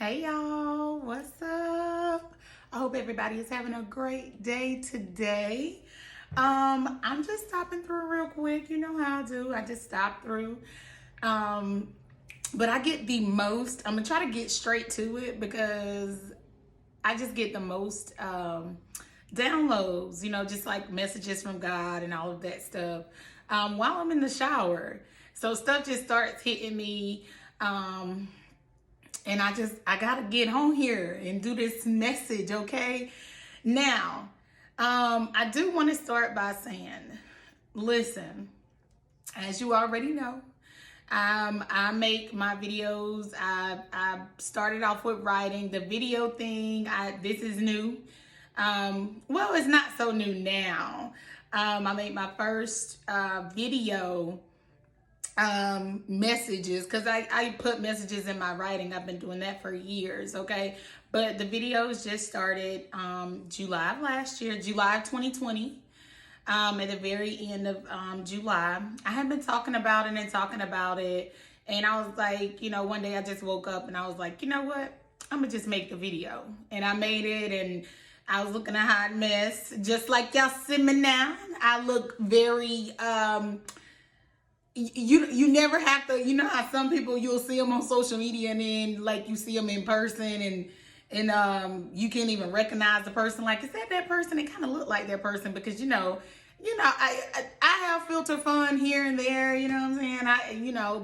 Hey y'all, what's up? I hope everybody is having a great day today. I'm just stopping through real quick. You know how I do. I just stop through. Um, but I get the most, I'm gonna try to get straight to it because I just get the most downloads, just like messages from God and all of that stuff while I'm in the shower. So stuff just starts hitting me. And I gotta get on here and do this message, okay? Now, I do want to start by saying, listen, as you already know, I make my videos. I started off with writing the video thing. This is new. Well, it's not so new now. I made my first video messages because I put messages in my writing. I've been doing that for years, okay? But the videos just started July of last year, July of 2020. At the very end of July. I had been talking about it, and I was like, one day I just woke up and I was like, you know what? I'm gonna just make the video. And I made it, and I was looking a hot mess, just like y'all see me now. I look very you never have to, how some people, you'll see them on social media and then like you see them in person and you can't even recognize the person. Like, is that person? It kind of look like that person because I have filter fun here and there, you know what I'm saying?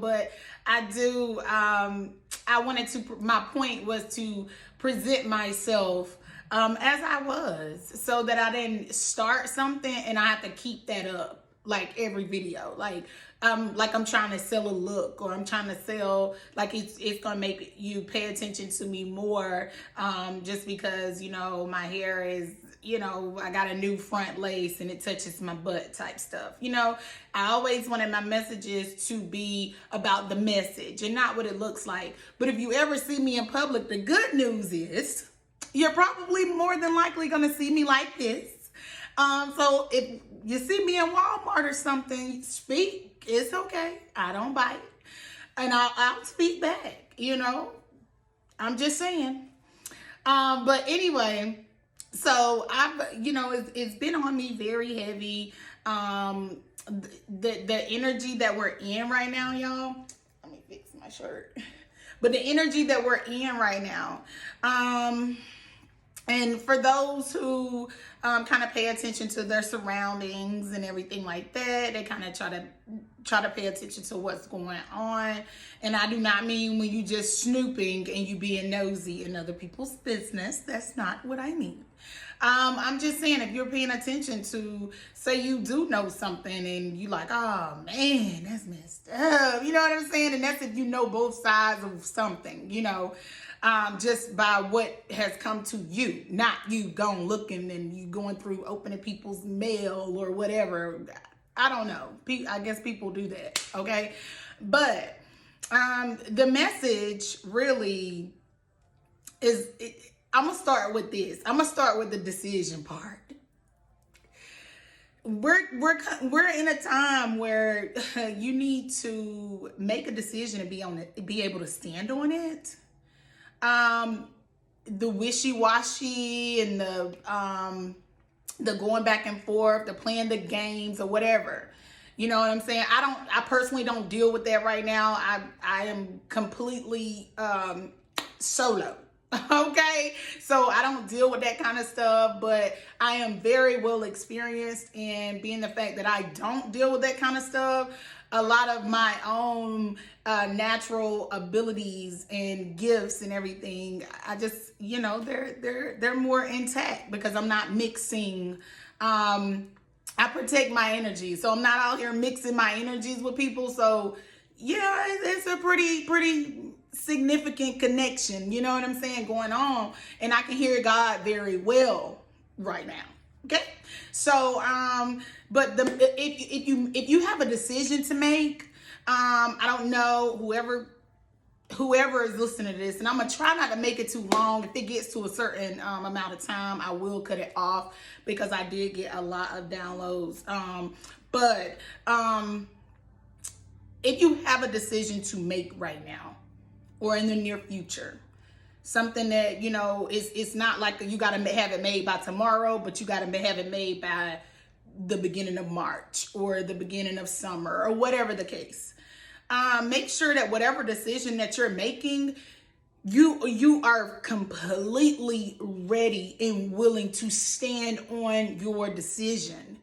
But I do, I wanted to, my point was to present myself as I was, so that I didn't start something and I have to keep that up like every video. Like I'm trying to sell a look, or I'm trying to sell, like it's gonna make you pay attention to me more, just because my hair is, I got a new front lace and it touches my butt type stuff. I always wanted my messages to be about the message and not what it looks like. But if you ever see me in public, the good news is you're probably more than likely gonna see me like this. So if you see me in Walmart or something, speak. It's okay. I don't bite. And I'll speak back, I'm just saying. But anyway, so it's been on me very heavy. The energy that we're in right now, y'all. Let me fix my shirt. But the energy that we're in right now, and for those who kind of pay attention to their surroundings and everything like that, they kind of try to pay attention to what's going on. And I do not mean when you just snooping and you being nosy in other people's business. That's not what I mean. I'm just saying, if you're paying attention to, say you do know something and you like, oh man, that's messed up. You know what I'm saying? And that's if you know both sides of something, just by what has come to you, not you going looking and you going through opening people's mail or whatever. I don't know. I guess people do that. Okay. But, the message really is, I'm going to start with this. I'm going to start with the decision part. We're in a time where you need to make a decision and be able to stand on it. The wishy-washy and the going back and forth, the playing the games or whatever. You know what I'm saying? I personally don't deal with that right now. I am completely solo. Okay, so I don't deal with that kind of stuff, but I am very well experienced in being the fact that I don't deal with that kind of stuff. A lot of my own natural abilities and gifts and everything, I just, they're more intact because I'm not mixing. I protect my energy, so I'm not out here mixing my energies with people. So yeah, it's a pretty significant connection, you know what I'm saying, going on, and I can hear God very well right now. Okay, so but if you have a decision to make, I don't know, whoever is listening to this, and I'm gonna try not to make it too long. If it gets to a certain amount of time, I will cut it off because I did get a lot of downloads. But if you have a decision to make right now or in the near future, something that, you know, it's not like you got to have it made by tomorrow, but you got to have it made by the beginning of March or the beginning of summer or whatever the case. Make sure that whatever decision that you're making, you are completely ready and willing to stand on your decision.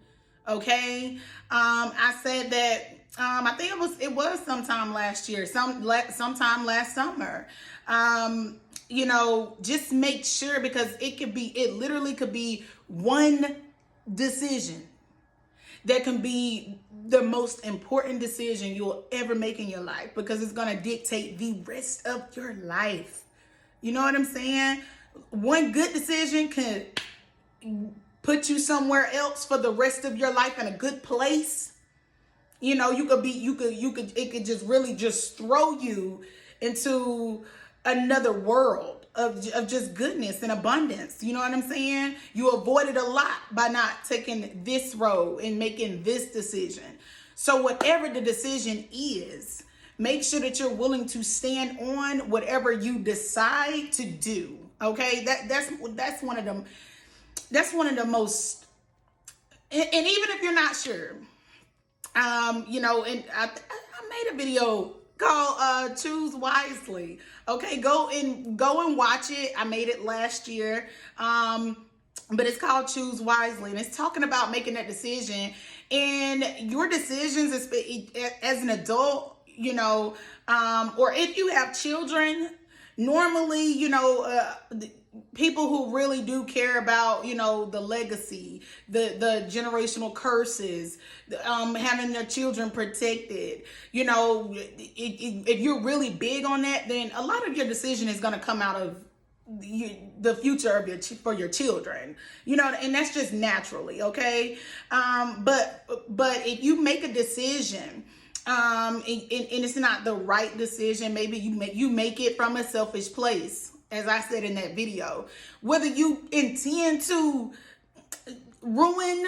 Okay. I said that, I think it was sometime last year, sometime last summer. You know, just make sure, because it literally could be one decision that can be the most important decision you'll ever make in your life, because it's going to dictate the rest of your life. You know what I'm saying? One good decision can put you somewhere else for the rest of your life in a good place. You know, it could just really just throw you into another world of just goodness and abundance. You know what I'm saying? You avoided a lot by not taking this road and making this decision. So whatever the decision is, make sure that you're willing to stand on whatever you decide to do. Okay, that's one of them. That's one of the most. And even if you're not sure, you know, and I made a video called Choose Wisely. Okay, go and watch it. I made it last year. But it's called Choose Wisely, and it's talking about making that decision. And your decisions as an adult, you know, or if you have children, normally, you know, people who really do care about, you know, the legacy, the generational curses, having their children protected, you know, if you're really big on that, then a lot of your decision is going to come out of the future of for your children, you know, and that's just naturally. Okay. But if you make a decision, and it's not the right decision, maybe you make it from a selfish place, as I said in that video, whether you intend to ruin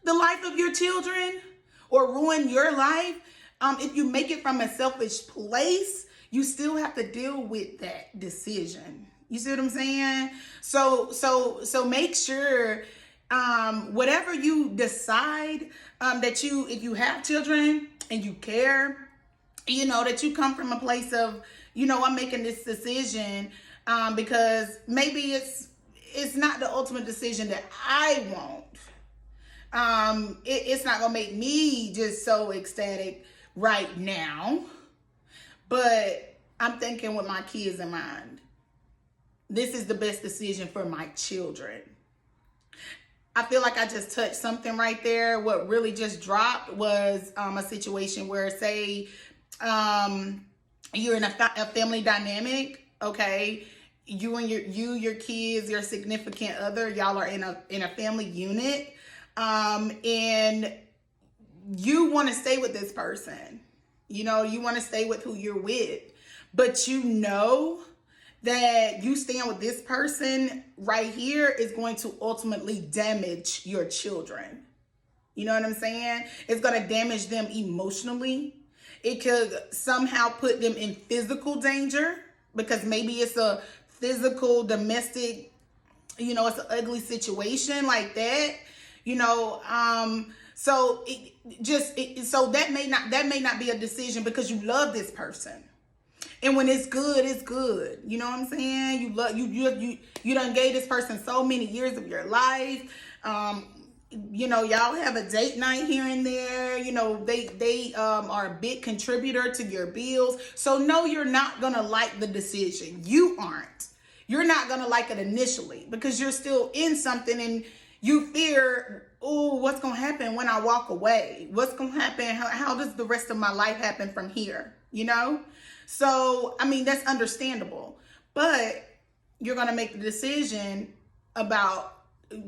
the life of your children or ruin your life, if you make it from a selfish place, you still have to deal with that decision. You see what I'm saying? So make sure, whatever you decide, that if you have children and you care, you know, that you come from a place of, you know, I'm making this decision, because maybe it's not the ultimate decision that I want. It's not gonna make me just so ecstatic right now, but I'm thinking with my kids in mind. This is the best decision for my children. I feel like I just touched something right there. What really just dropped was a situation where, say, you're in a family dynamic, okay? You and your kids, your significant other, y'all are in a family unit, and you want to stay with this person. You know, you want to stay with who you're with, but you know that you staying with this person right here is going to ultimately damage your children. You know what I'm saying? It's going to damage them emotionally. It could somehow put them in physical danger, because maybe it's a physical domestic, you know, it's an ugly situation like that, you know. So that may not be a decision, because you love this person. And when it's good, it's good. You know what I'm saying? You done gave this person so many years of your life. You know, y'all have a date night here and there. You know, they are a big contributor to your bills. So no, you're not gonna like the decision. You aren't. You're not gonna like it initially, because you're still in something and you fear, oh, what's gonna happen when I walk away? What's gonna happen? How does the rest of my life happen from here? You know? So, I mean, that's understandable, but you're going to make the decision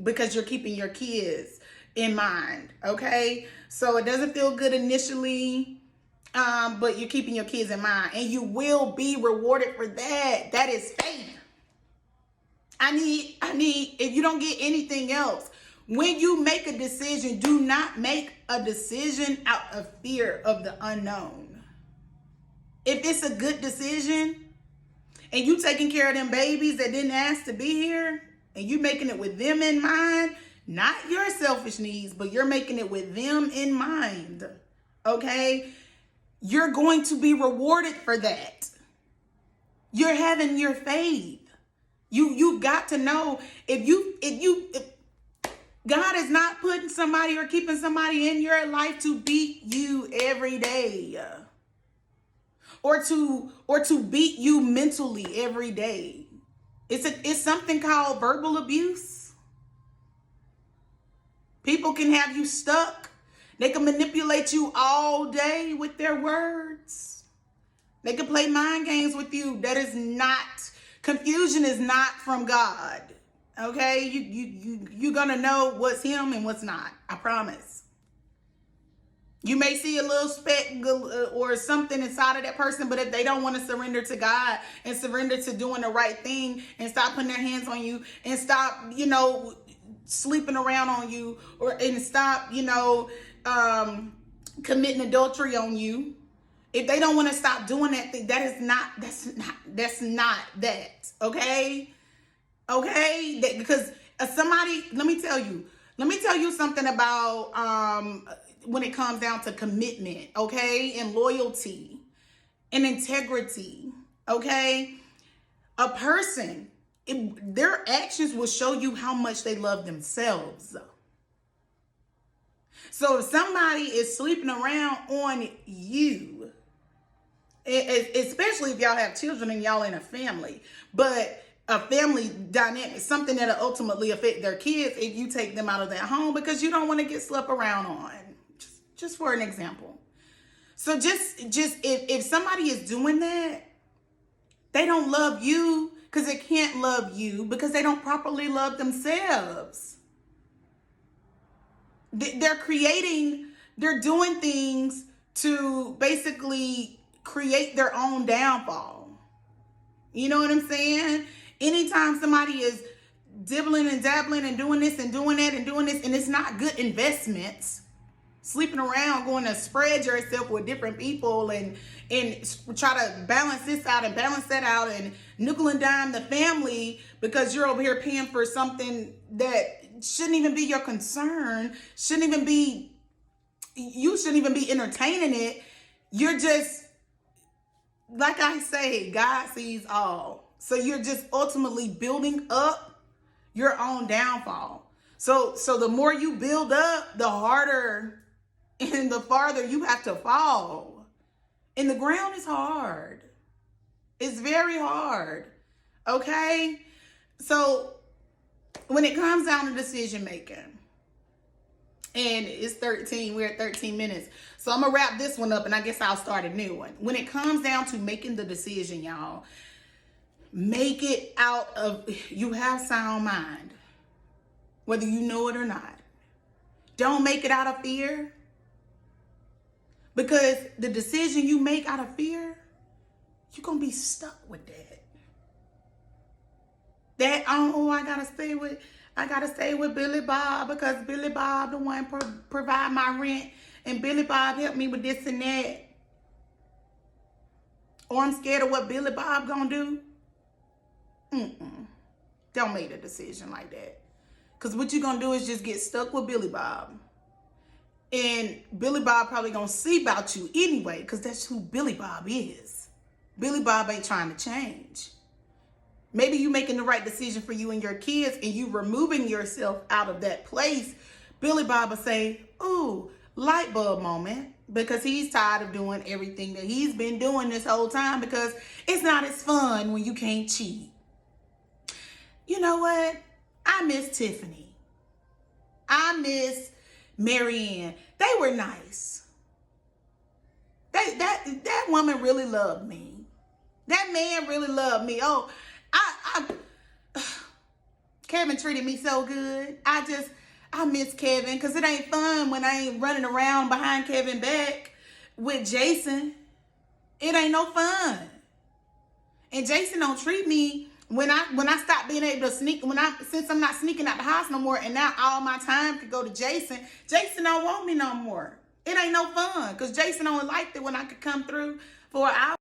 because you're keeping your kids in mind. Okay. So it doesn't feel good initially, but you're keeping your kids in mind, and you will be rewarded for that. That is faith. I need, if you don't get anything else, when you make a decision, do not make a decision out of fear of the unknown. If it's a good decision and you taking care of them babies that didn't ask to be here, and you making it with them in mind, not your selfish needs, but you're making it with them in mind, okay? You're going to be rewarded for that. You're having your faith. You've got to know if God is not putting somebody or keeping somebody in your life to beat you every day, or to beat you mentally every day. It's something called verbal abuse. People can have you stuck. They can manipulate you all day with their words. They can play mind games with you. That is not, confusion is not from God. Okay? You're going to know what's him and what's not. I promise. You may see a little speck or something inside of that person, but if they don't want to surrender to God and surrender to doing the right thing and stop putting their hands on you and stop, sleeping around on you, and stop, committing adultery on you. If they don't want to stop doing that thing, that's not that. Okay. Because somebody, let me tell you something about, when it comes down to commitment, okay, and loyalty and integrity, okay, a person, their actions will show you how much they love themselves. So if somebody is sleeping around on you, especially if y'all have children and y'all in a family, but a family dynamic, something that'll ultimately affect their kids if you take them out of that home because you don't want to get slept around on. Just for an example. So just if somebody is doing that, they don't love you because they can't love you because they don't properly love themselves. They're doing things to basically create their own downfall. You know what I'm saying? Anytime somebody is dibbling and dabbling and doing this and doing that and doing this, and it's not good investments, sleeping around, going to spread yourself with different people and try to balance this out and balance that out and nickel and dime the family because you're over here paying for something that shouldn't even be your concern, you shouldn't even be entertaining it. You're just, like I say, God sees all. So you're just ultimately building up your own downfall. So the more you build up, the harder and the farther you have to fall. And the ground is hard. It's very hard. Okay? So when it comes down to decision making, and it's 13, we're at 13 minutes. So I'm going to wrap this one up and I guess I'll start a new one. When it comes down to making the decision, y'all, make it out of, you have sound mind, whether you know it or not. Don't make it out of fear. Because the decision you make out of fear, you're going to be stuck with that. I got to stay with Billy Bob because Billy Bob the one provide my rent and Billy Bob helped me with this and that. Or I'm scared of what Billy Bob going to do. Don't make a decision like that. Because what you're going to do is just get stuck with Billy Bob. And Billy Bob probably gonna see about you anyway, because that's who Billy Bob is. Billy Bob ain't trying to change. Maybe you making the right decision for you and your kids and you removing yourself out of that place. Billy Bob will say, ooh, light bulb moment, because he's tired of doing everything that he's been doing this whole time because it's not as fun when you can't cheat. You know what? I miss Tiffany. I miss Marianne. They were nice. That woman really loved me. That man really loved me. Oh, Kevin treated me so good. I miss Kevin because it ain't fun when I ain't running around behind Kevin back with Jason. It ain't no fun. And Jason don't treat me when I stop being able to sneak, since I'm not sneaking out the house no more and now all my time could go to Jason, Jason don't want me no more. It ain't no fun because Jason only liked it when I could come through for an hour.